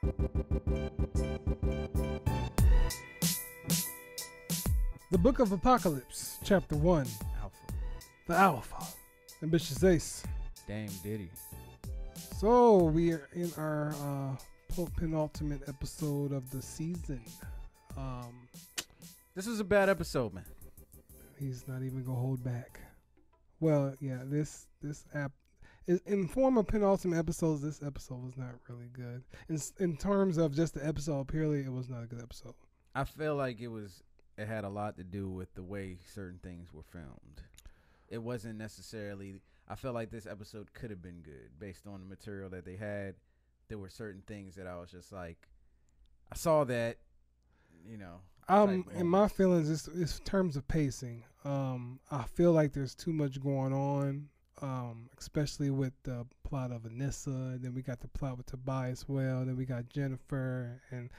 The Book of Apocalypse, Chapter 1. Alpha. The Alpha. Ambitious Ace. Dame Diddy. So, we are in our penultimate episode of the season. This was a bad episode, man. He's not even going to hold back. Well, yeah, this app, in form of penultimate episodes, this episode was not really good. In terms of just the episode, purely, it was not a good episode. I feel like it had a lot to do with the way certain things were filmed. It wasn't necessarily, I felt like this episode could have been good based on the material that they had. There were certain things that I was just like, I saw that, you know. In my feelings, it's in terms of pacing. I feel like there's too much going on, especially with the plot of Annisa, and then we got the plot with Tobias Whale, then we got Jennifer, and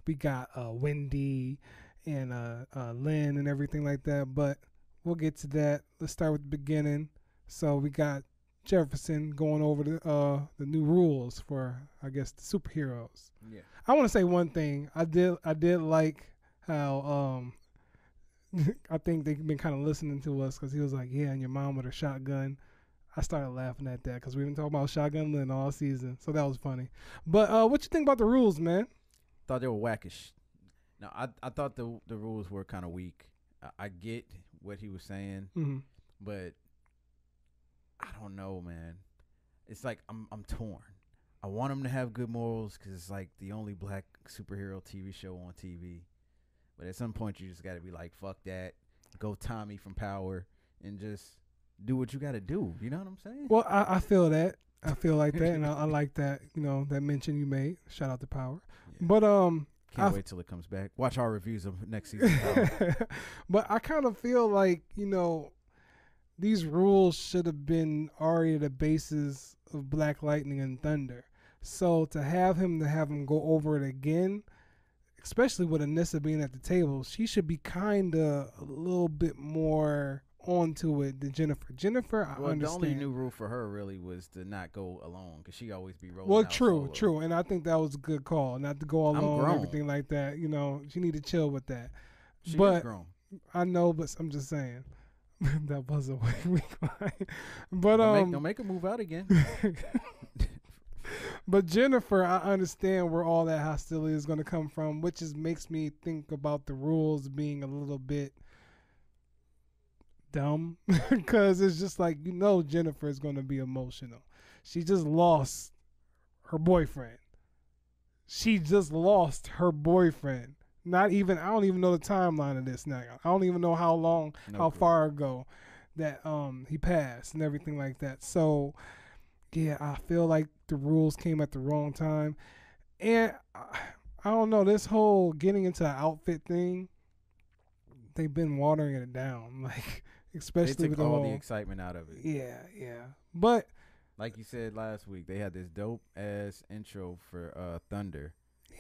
we got Wendy and Lynn and everything like that. But we'll get to that. Let's start with the beginning. So we got Jefferson going over the new rules for, I guess, the superheroes. Yeah. I want to say one thing. I did like how I think they've been kind of listening to us, because he was like, yeah, and your mom with her shotgun. I started laughing at that because we've been talking about Shotgun Lynn all season, so that was funny. But what you think about the rules, man? Thought they were wackish. No, I thought the rules were kind of weak. I get what he was saying, but I don't know, man. It's like I'm torn. I want him to have good morals because it's like the only black superhero TV show on TV. But at some point, you just got to be like, fuck that. Go Tommy from Power and just do what you got to do. You know what I'm saying? Well, I feel that. I feel like that, and I like that, that mention you made. Shout out to Power. Yeah. But can't wait till it comes back. Watch our reviews of next season. But I kind of feel like, these rules should have been already the basis of Black Lightning and Thunder. So to have him go over it again, especially with Annisa being at the table, she should be kind of a little bit more onto it than Jennifer. Jennifer, I understand. The only new rule for her really was to not go alone, because she always be rolling. Well, out true, solo. And I think that was a good call, not to go alone and everything like that. She need to chill with that. She is grown. I know, but I'm just saying. That was a weak line. But don't make her move out again. But Jennifer, I understand where all that hostility is going to come from, which makes me think about the rules being a little bit dumb, because it's just like, Jennifer is going to be emotional. She just lost her boyfriend. I don't even know the timeline of this now. I don't even know how far ago that he passed and everything like that. So yeah, I feel like the rules came at the wrong time. And I don't know, this whole getting into an outfit thing, they've been watering it down. Like, especially they took with all the excitement out of it. Yeah. But like you said last week, they had this dope ass intro for Thunder.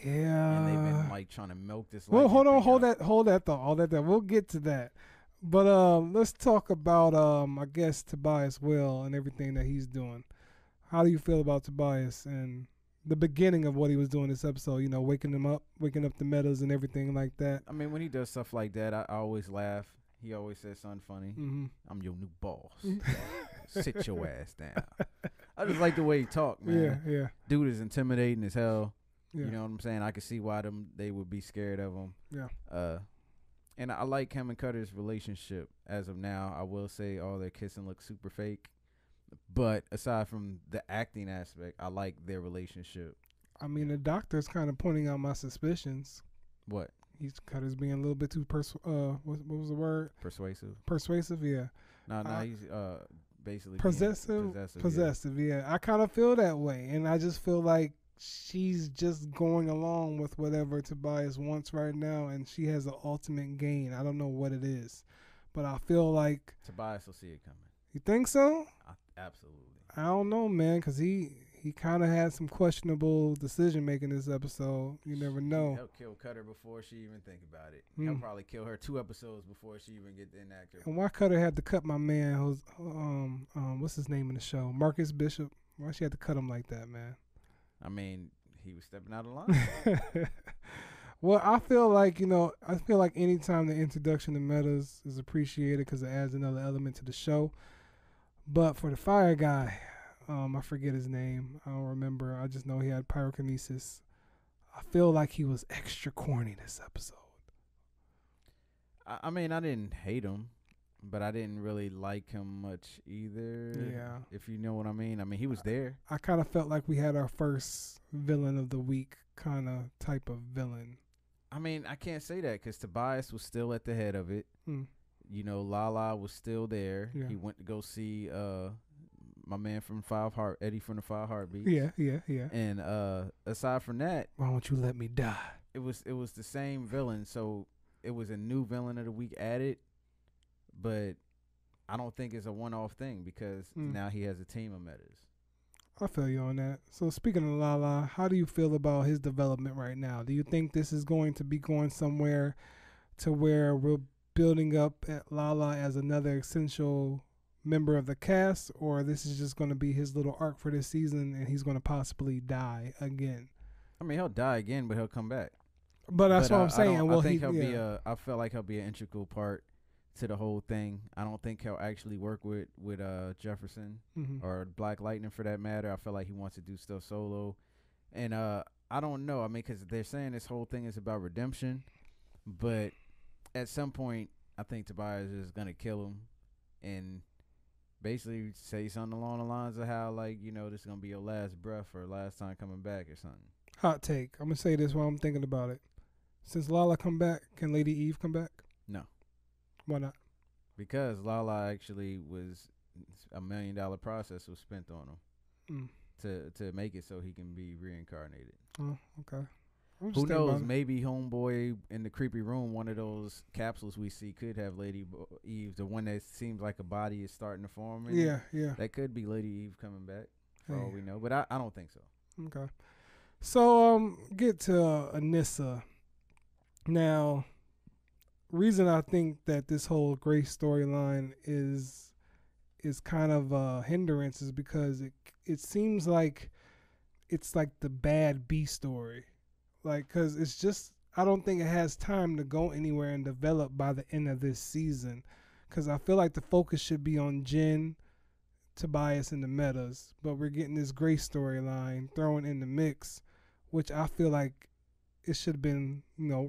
Yeah. And they've been like trying to milk this. Well, hold that thought. We'll get to that. But let's talk about I guess Tobias Whale and everything that he's doing. How do you feel about Tobias and the beginning of what he was doing this episode? Waking up the metas and everything like that. I mean, when he does stuff like that, I always laugh. He always says something funny. Mm-hmm. I'm your new boss. Sit your ass down. I just like the way he talked, man. Yeah. Dude is intimidating as hell. Yeah. You know what I'm saying? I could see why they would be scared of him. Yeah. And I like him and Cutter's relationship as of now. I will say all their kissing looks super fake. But aside from the acting aspect, I like their relationship. I mean, the doctor's kind of pointing out my suspicions. What? Cutter's being a little bit too what was the word? Persuasive, yeah. No, he's basically possessive, yeah. I kind of feel that way, and I just feel like she's just going along with whatever Tobias wants right now, and she has an ultimate gain. I don't know what it is, but I feel like Tobias will see it coming. You think so? Absolutely. I don't know, man, because he kind of had some questionable decision making this episode. You never know. He'll kill Cutter before she even think about it. He'll probably kill her 2 episodes before she even get the inactive. And why Cutter had to cut my man, who's what's his name in the show, Marcus Bishop? Why she had to cut him like that, man? I mean, he was stepping out of line. Well, I feel like anytime the introduction to metas is appreciated because it adds another element to the show. But for the fire guy, I forget his name. I don't remember. I just know he had pyrokinesis. I feel like he was extra corny this episode. I mean, I didn't hate him, but I didn't really like him much either. Yeah. If you know what I mean. I mean, he was there. I kind of felt like we had our first villain of the week kind of type of villain. I mean, I can't say that because Tobias was still at the head of it. You know, Lala was still there. Yeah. He went to go see my man from Eddie from the Five Heartbeats. Yeah. And aside from that, why don't you let me die? It was the same villain, so it was a new villain of the week added, but I don't think it's a one-off thing because now he has a team of metas. I feel you on that. So speaking of Lala, how do you feel about his development right now? Do you think this is going to be going somewhere to where we're building up at Lala as another essential member of the cast, or this is just going to be his little arc for this season and he's going to possibly die again? I mean, he'll die again, but he'll come back. But that's what I'm saying. I feel like he'll be an integral part to the whole thing. I don't think he'll actually work with Jefferson or Black Lightning for that matter. I feel like he wants to do stuff solo. And I don't know. I mean, because they're saying this whole thing is about redemption. But at some point, I think Tobias is going to kill him and basically say something along the lines of how, like, you know, this is going to be your last breath or last time coming back or something. Hot take. I'm going to say this while I'm thinking about it. Since Lala come back, can Lady Eve come back? No. Why not? Because Lala actually was $1 million process was spent on him to make it so he can be reincarnated. Oh, okay. Who knows? Maybe homeboy in the creepy room, one of those capsules we see could have Lady Eve, the one that seems like a body is starting to form. Yeah. That could be Lady Eve coming back for all we know, but I don't think so. Okay. So get to Annisa. Now, reason I think that this whole Grace storyline is kind of a hindrance is because it seems like it's like the bad B story. Like, because it's just, I don't think it has time to go anywhere and develop by the end of this season. Because I feel like the focus should be on Jen, Tobias, and the metas. But we're getting this Grace storyline thrown in the mix, which I feel like it should have been,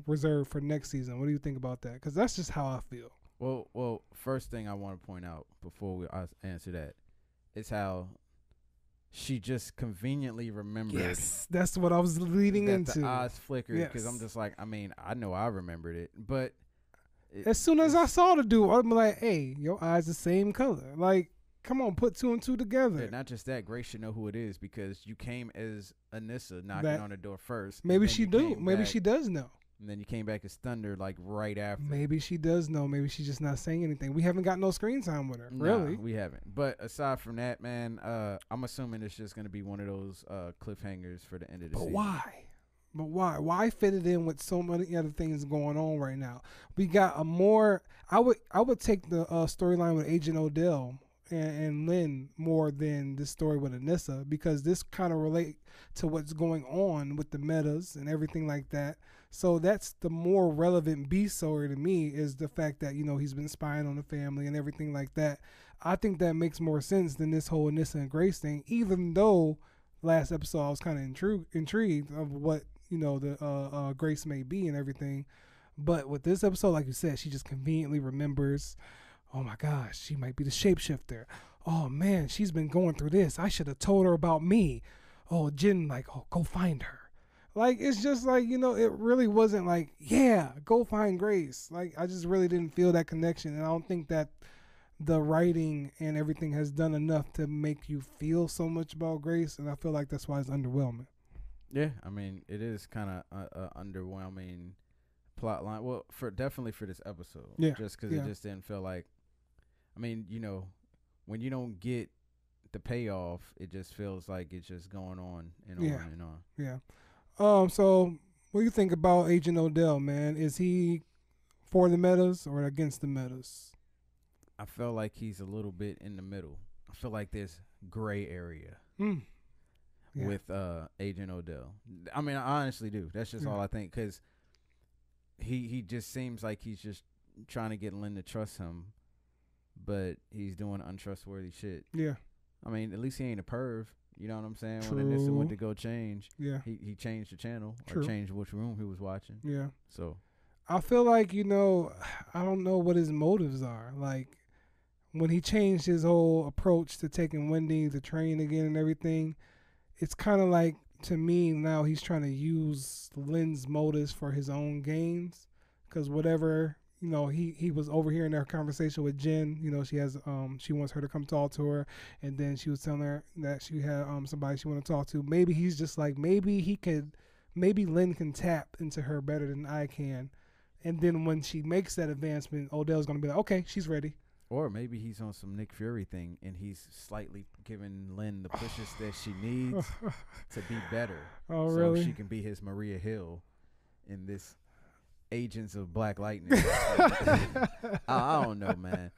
reserved for next season. What do you think about that? Because that's just how I feel. Well, first thing I want to point out before I answer that is how she just conveniently remembered. Yes, that's what I was leading into. The eyes flickered because I'm just like, I mean, I know I remembered it, but as soon as I saw the dude, I'm like, hey, your eyes the same color. Like, come on, put two and two together. Yeah, not just that, Grace should know who it is because you came as Annisa knocking on the door first. Maybe she do. Maybe she does know. And then you came back as Thunder like right after. Maybe she does know. Maybe she's just not saying anything. We haven't got no screen time with her. Really? We haven't. But aside from that, man, I'm assuming it's just going to be one of those cliffhangers for the end of the season. But why? Why fit it in with so many other things going on right now? We got a more. I would take the storyline with Agent Odell and Lynn more than this story with Annisa because this kind of relate to what's going on with the metas and everything like that. So that's the more relevant B story to me is the fact that, he's been spying on the family and everything like that. I think that makes more sense than this whole Annisa and Grace thing, even though last episode I was kind of intrigued of what, the Grace may be and everything. But with this episode, like you said, she just conveniently remembers, oh my gosh, she might be the shapeshifter. Oh man, she's been going through this. I should have told her about me. Oh, Jen, go find her. Like, it's just like, it really wasn't like, yeah, go find Grace. Like, I just really didn't feel that connection. And I don't think that the writing and everything has done enough to make you feel so much about Grace. And I feel like that's why it's underwhelming. Yeah, I mean, it is kind of underwhelming plot line. Well, definitely for this episode. Yeah. Just because it just didn't feel like, I mean, when you don't get the payoff, it just feels like it's just going on and on and on. Yeah. So what do you think about Agent Odell, man? Is he for the metas or against the metas? I feel like he's a little bit in the middle. I feel like there's gray area. with Agent Odell. I mean, I honestly do. That's just all I think, because he just seems like he's just trying to get Lynn to trust him, but he's doing untrustworthy shit. Yeah. I mean, at least he ain't a perv. You know what I'm saying? True. When Annisa went to go change, he changed the channel True. or changed which room he was watching. Yeah. So I feel like, I don't know what his motives are. Like, when he changed his whole approach to taking Wendy to train again and everything, it's kind of like, to me now, he's trying to use Lynn's motives for his own gains. Because whatever, he was overhearing their conversation with Jen. She has, she wants her to come talk to her. And then she was telling her that she had somebody she wanted to talk to. Maybe he's just like, maybe Lynn can tap into her better than I can. And then when she makes that advancement, Odell's going to be like, okay, she's ready. Or maybe he's on some Nick Fury thing, and he's slightly giving Lynn the pushes that she needs to be better. Oh, so really? She can be his Maria Hill in this Agents of Black Lightning. I don't know, man.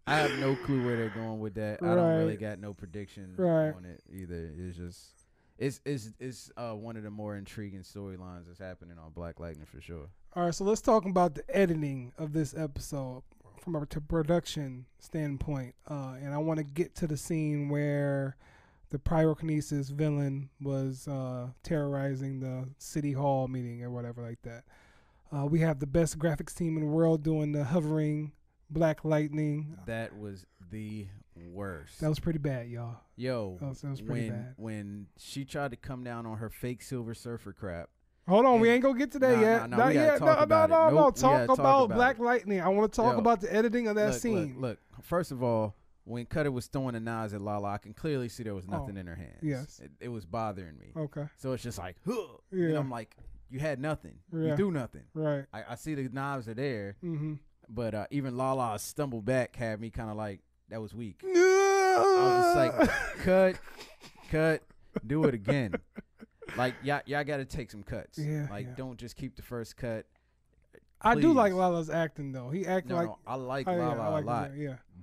I have no clue where they're going with that. Right. I don't really got no prediction on it either. It's just it's one of the more intriguing storylines that's happening on Black Lightning for sure. All right, so let's talk about the editing of this episode from a production standpoint. And I want to get to the scene where the pyrokinesis villain was terrorizing the city hall meeting or whatever like that. We have the best graphics team in the world doing the hovering Black Lightning. That was the worst. That was pretty bad, y'all. Yo, that was pretty bad. When she tried to come down on her fake Silver Surfer crap. Hold on, we ain't gonna get to that yet. No, we gotta talk about it. No. Talk about Black Lightning. I want to talk about the editing of that scene. Look. First of all, when Cutter was throwing the knives at Lala, I can clearly see there was nothing in her hands. Yes, it was bothering me. Okay, so it's just like, and I'm like, you had nothing. Yeah. You do nothing. Right. I see the knives are there, but even Lala's stumble back had me kind of like, that was weak. I was just like, cut, do it again. Like, y'all got to take some cuts. Don't just keep the first cut. Please. I do like Lala's acting, though. He acted like... I like Lala a lot.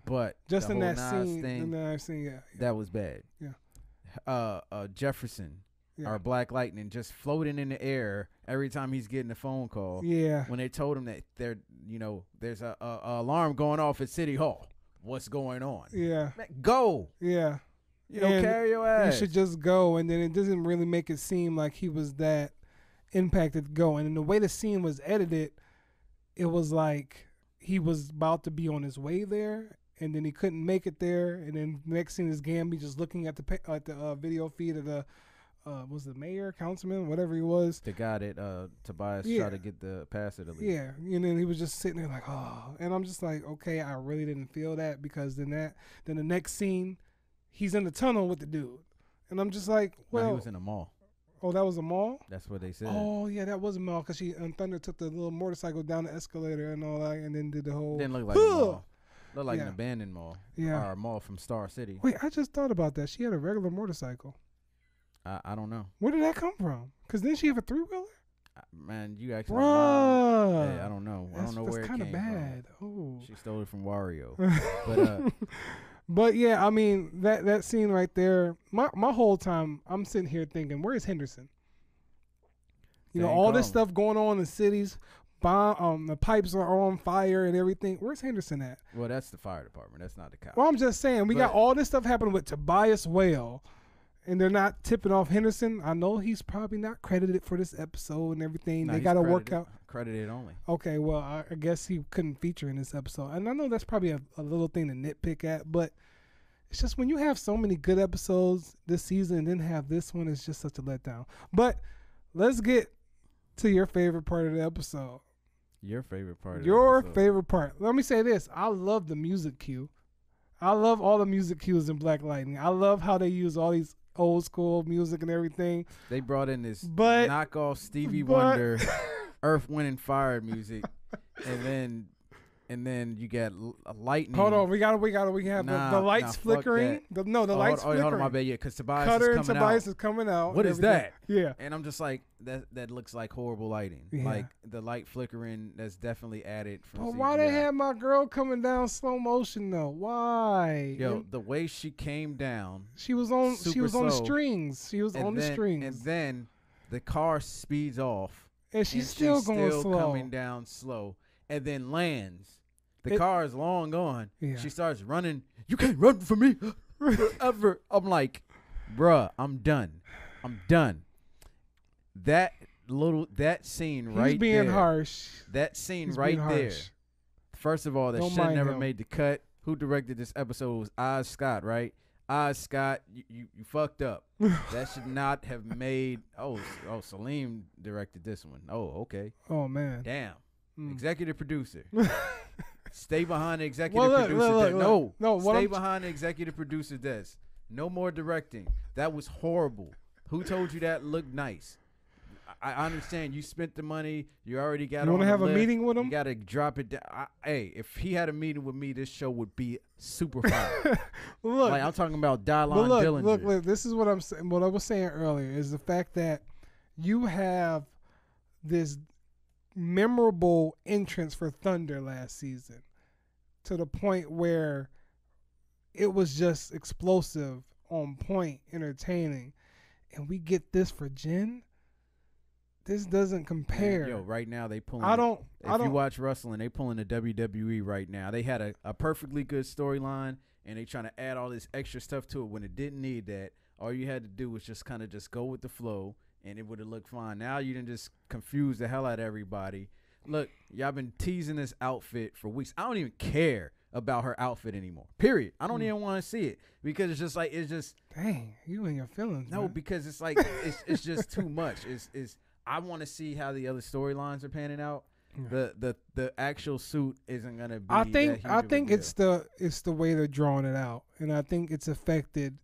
But just the in whole that scene, that was bad. Yeah. Jefferson, our Black Lightning, just floating in the air every time he's getting a phone call. Yeah. When they told him that there's a alarm going off at City Hall. What's going on? Yeah. Man, go. Yeah. Carry your ass. You should just go, and then it doesn't really make it seem like he was that impacted to go. And in the way the scene was edited, it was like he was about to be on his way there, and then he couldn't make it there. And then the next scene is Gamby just looking at the video feed of the was the mayor, councilman, whatever he was. The guy that Tobias tried to get the passer to leave. Yeah, and then he was just sitting there like, oh, and I'm just like, okay, I really didn't feel that, because then the next scene, he's in the tunnel with the dude, and I'm just like, well, no, he was in a mall. Oh, that was a mall? That's what they said. Oh, yeah, that was a mall, because Thunder took the little motorcycle down the escalator and all that, and then did the whole... Didn't look like a mall. Looked like an abandoned mall. Yeah. Or a mall from Star City. Wait, I just thought about that. She had a regular motorcycle. I don't know. Where did that come from? Because didn't she have a three-wheeler? Man, you actually... Hey, I don't know. I don't know where it came from. That's kind of bad. Oh. She stole it from Wario. But yeah, I mean, that scene right there, my whole time, I'm sitting here thinking, where's Henderson? All this stuff going on in the cities, the pipes are on fire and everything. Where's Henderson at? Well, that's the fire department. That's not the cops. Well, I'm just saying, we got all this stuff happening with Tobias Whale, and they're not tipping off Henderson. I know he's probably not credited for this episode and everything. They got to work out. Credited only. Okay, well, I guess he couldn't feature in this episode. And I know that's probably a little thing to nitpick at, but it's just when you have so many good episodes this season and then have this one, it's just such a letdown. But let's get to your favorite part of the episode. Your favorite part of Your favorite part. Let me say this. I love the music cue. I love all the music cues in Black Lightning. I love how they use all these old school music and everything. They brought in this knockoff Stevie Wonder, Earth, Wind, and Fire music, and then and then you got lightning. Hold on, we have the lights flickering. The lights flickering. Hold on, my bad. Yeah, because Tobias Cutter is and coming Tobias out. is coming out. What is that? Yeah. And I'm just like, that looks like horrible lighting. Yeah. Like the light flickering, that's definitely added from But CGI. why they have my girl coming down slow motion though? Why? Yo, the way she came down, she was on slow. strings. She was on the strings. And then the car speeds off. And she's still going slow. Coming down slow. And then lands. The car is long gone. Yeah. She starts running. You can't run from me forever. I'm like, bruh, I'm done. That scene right there. He's being harsh. That scene right there. First of all, that should have never made the cut. Who directed this episode was Oz Scott, right? Oz Scott, you fucked up. That should not have made. Oh, Salim directed this one. Oh, okay. Oh man. Damn. Executive producer. Stay behind the executive producer desk. No, stay behind the executive producer desk. No more directing. That was horrible. Who told you that looked nice? I understand you spent the money. You already got. You want to have a meeting with him? You got to drop it down. Hey, if he had a meeting with me, this show would be super fire. Look, like I'm talking about Dylon Dillinger. Look. This is what I'm saying. What I was saying earlier is the fact that you have this memorable entrance for Thunder last season to the point where it was just explosive, on point, entertaining, and we get this for Jen. This doesn't compare. Man, yo, right now they pulling. If you watch wrestling, they pulling the WWE right now. They had a perfectly good storyline, and they trying to add all this extra stuff to it when it didn't need that. All you had to do was just kind of just go with the flow, and it would have looked fine. Now you didn't just confuse the hell out of everybody. Look, y'all been teasing this outfit for weeks. I don't even care about her outfit anymore. Period. I don't even want to see it because it's just like dang, you and your feelings. No, man. Because it's like it's just too much. It's I want to see how the other storylines are panning out. Yeah. The actual suit isn't gonna be. I think it's the way they're drawing it out, and I think it's affected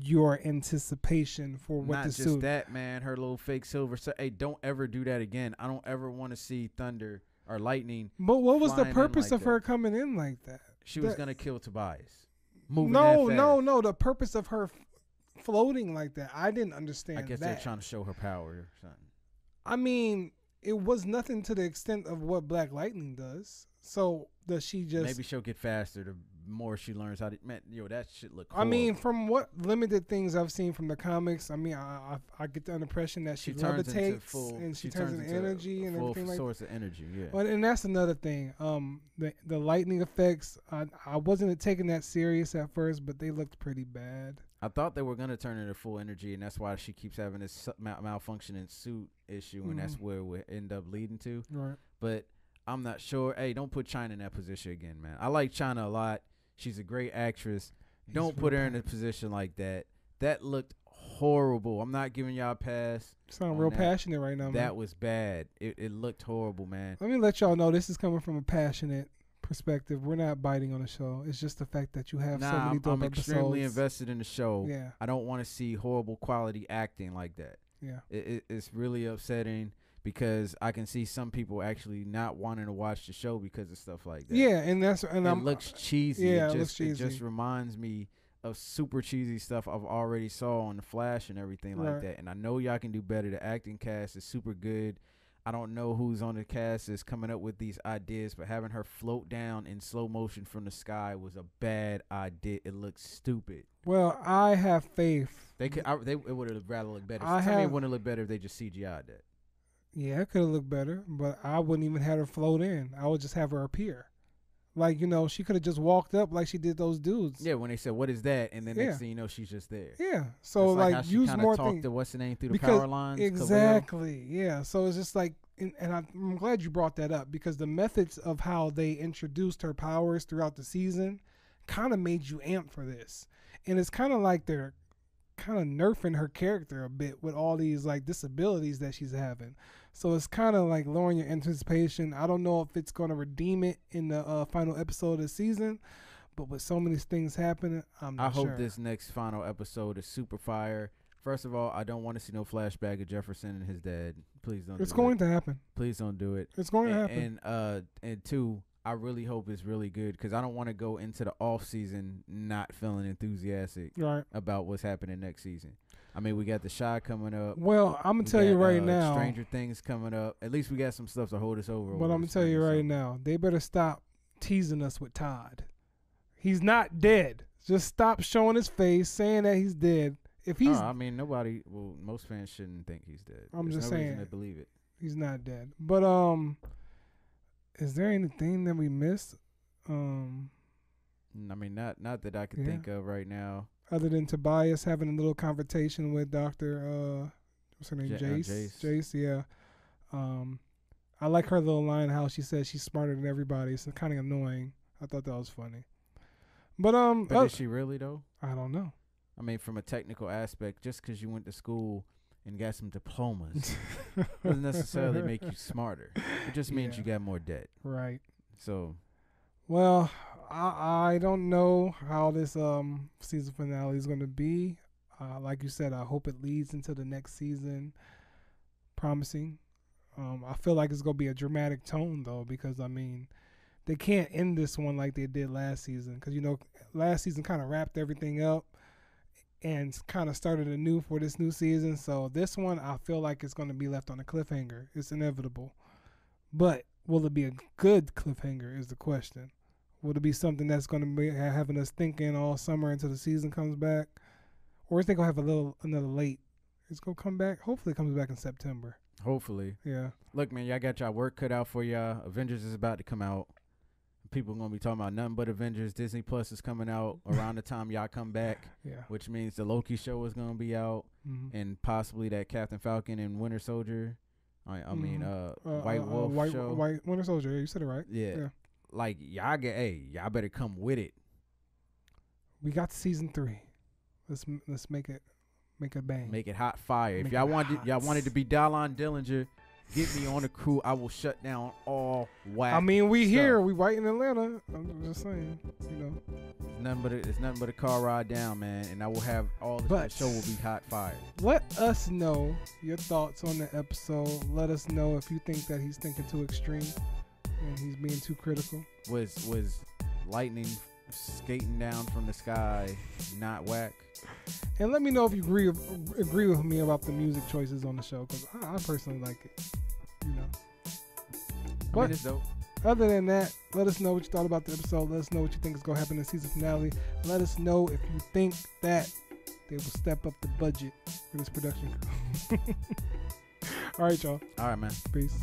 your anticipation for what the suit. Not just that, man. Her little fake silver. Hey, don't ever do that again. I don't ever want to see Thunder or Lightning. But what was the purpose of her coming in like that? She was gonna kill Tobias. No. The purpose of her floating like that, I didn't understand. I guess they're trying to show her power or something. I mean, it was nothing to the extent of what Black Lightning does. So does she just? Maybe she'll get faster the more she learns how to. Man, that shit look horrible. I mean, from what limited things I've seen from the comics, I mean, I get the impression that she levitates and she turns into energy and everything like that. Source of energy, yeah. But and that's another thing. The lightning effects. I wasn't taking that serious at first, but they looked pretty bad. I thought they were gonna turn into full energy, and that's why she keeps having this malfunctioning suit issue, and that's where we end up leading to. Right. But I'm not sure. Hey, don't put China in that position again, man. I like China a lot. She's a great actress. Don't put her in a position like that. That looked horrible. I'm not giving y'all a pass. You sound real passionate right now, man. That was bad. It looked horrible, man. Let me let y'all know this is coming from a passionate perspective. We're not biting on the show. It's just the fact that you have so many dope episodes. I'm extremely invested in the show. Yeah. I don't want to see horrible quality acting like that. Yeah. It's really upsetting because I can see some people actually not wanting to watch the show because of stuff like that. Yeah, and it looks cheesy. Yeah, it looks cheesy. It just reminds me of super cheesy stuff I've already saw on The Flash and everything like that. And I know y'all can do better. The acting cast is super good. I don't know who's on the cast is coming up with these ideas, but having her float down in slow motion from the sky was a bad idea. It looks stupid. Well, I have faith. It would have rather looked better. Tell me it wouldn't look better if they just CGI'd that. Yeah, it could have looked better, but I wouldn't even have her float in. I would just have her appear. Like, she could have just walked up like she did those dudes. Yeah, when they said, "What is that?" and then next thing you know, she's just there. Yeah, so like use more things. To what's the name through the power lines? Exactly. Khalil. Yeah, so it's just like, and I'm glad you brought that up because the methods of how they introduced her powers throughout the season kind of made you amp for this, and it's kind of like they're kind of nerfing her character a bit with all these like disabilities that she's having. So it's kind of like lowering your anticipation. I don't know if it's going to redeem it in the final episode of the season, but with so many things happening, I'm not sure. I hope this next final episode is super fire. First of all, I don't want to see no flashback of Jefferson and his dad. Please don't. It's going to happen. Please don't do it. It's going to happen. And two, I really hope it's really good because I don't want to go into the off season not feeling enthusiastic about what's happening next season. I mean, we got The Chi coming up. Well, I'm gonna tell you right now, Stranger Things coming up. At least we got some stuff to hold us over. But I'm gonna tell you right now, they better stop teasing us with Todd. He's not dead. Just stop showing his face, saying that he's dead. If he's, I mean, most fans shouldn't think he's dead. I'm just saying, reason to believe it. He's not dead. But is there anything that we missed? I mean, not that I could think of right now. Other than Tobias having a little conversation with Dr. What's her name? Jace, yeah. I like her little line how she says she's smarter than everybody. It's kind of annoying. I thought that was funny. But is she really though? I don't know. I mean, from a technical aspect, just because you went to school and got some diplomas doesn't necessarily make you smarter. It just means you got more debt. Right. So, well, I don't know how this season finale is going to be. Like you said, I hope it leads into the next season. Promising. I feel like it's going to be a dramatic tone, though, because, I mean, they can't end this one like they did last season. Because, you know, last season kind of wrapped everything up and kind of started anew for this new season. So this one, I feel like it's going to be left on a cliffhanger. It's inevitable. But will it be a good cliffhanger is the question. Will it be something that's going to be having us thinking all summer until the season comes back? Or is they going to have another late? It's going to come back. Hopefully it comes back in September. Hopefully. Yeah. Look, man, y'all got y'all work cut out for y'all. Avengers is about to come out. People are going to be talking about nothing but Avengers. Disney Plus is coming out around the time y'all come back, which means the Loki show is going to be out, and possibly that Captain Falcon and Winter Soldier. I mean, White Wolf show. Winter Soldier, you said it right. Yeah. Like, y'all better come with it. We got season 3. Let's make it bang. Make it hot fire. If y'all wanted to be Dallon Dillinger, get me on the crew. I will shut down all whack. I mean, we stuff. Here. We right in Atlanta. I'm just saying, you know. It's nothing but a car ride down, man. And I will have all the show will be hot fire. Let us know your thoughts on the episode. Let us know if you think that he's thinking too extreme and he's being too critical. Was lightning skating down from the sky not whack? And let me know if you agree with me about the music choices on the show, because I personally like it. You know. I mean, it's dope. Other than that, let us know what you thought about the episode. Let us know what you think is going to happen in the season finale. Let us know if you think that they will step up the budget for this production crew. All right, y'all. All right, man. Peace.